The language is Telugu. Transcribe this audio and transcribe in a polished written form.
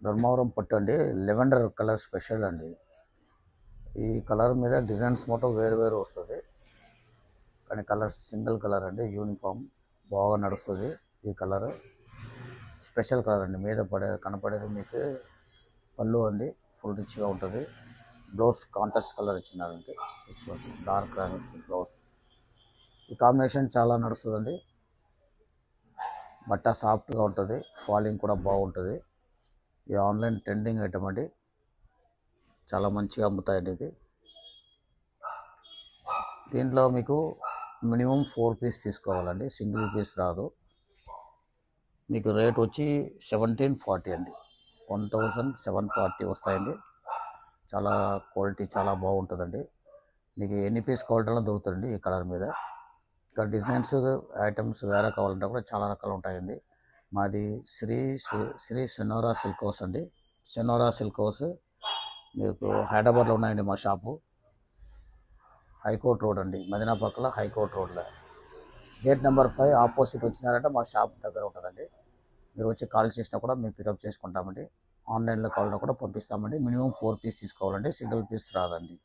ధర్మవరం పట్టు అండి. లెవెండర్ కలర్ స్పెషల్ అండి. ఈ కలర్ మీద డిజైన్స్ మొత్తం వేరు వేరు వస్తుంది, కానీ కలర్ సింగిల్ కలర్ అండి. యూనిఫామ్ బాగా నడుస్తుంది. ఈ కలర్ స్పెషల్ కలర్ అండి. మీద కనపడేది మీకు పళ్ళు అండి. ఫుల్ రిచ్గా ఉంటుంది. బ్లౌజ్ కాంట్రాస్ట్ కలర్ ఇచ్చినారండి. Dark blouse. ఈ కాంబినేషన్ చాలా నడుస్తుందండి. బట్ట సాఫ్ట్గా ఉంటుంది, ఫాలింగ్ కూడా బాగుంటుంది. ఇది ఆన్లైన్ ట్రెండింగ్ ఐటమ్ అండి. చాలా మంచిగా అమ్ముతాయండి ఇది. దీంట్లో మీకు మినిమం 4 పీస్ తీసుకోవాలండి, సింగిల్ పీస్ రాదు. మీకు రేట్ వచ్చి 1740 అండి. 1740 వస్తాయండి. చాలా క్వాలిటీ చాలా బాగుంటుందండి. మీకు ఎన్ని పీస్ క్వాలిటీలో దొరుకుతుందండి ఈ కలర్ మీద. ఇక్కడ డిజైన్స్ ఐటమ్స్ వేరే కావాలంటే కూడా చాలా రకాలు ఉంటాయండి. మాది శ్రీ సెనోరా సిల్క్ హౌస్ అండి. సెనోరా సిల్క్ హౌస్ మీకు హైదరాబాద్లో ఉన్నాయండి. మా షాపు హైకోర్ట్ రోడ్ అండి, మదీనా పక్కల హైకోర్ట్ రోడ్లో గేట్ నెంబర్ 5 ఆపోజిట్ వచ్చినారంటే మా షాప్ దగ్గర ఉంటుందండి. మీరు వచ్చి కాల్ చేసినా కూడా మేము పికప్ చేసుకుంటామండి. ఆన్లైన్లో కావాలన్నా కూడా పంపిస్తామండి. మినిమం 4 పీస్ తీసుకోవాలండి, సింగిల్ పీస్ రాదండి.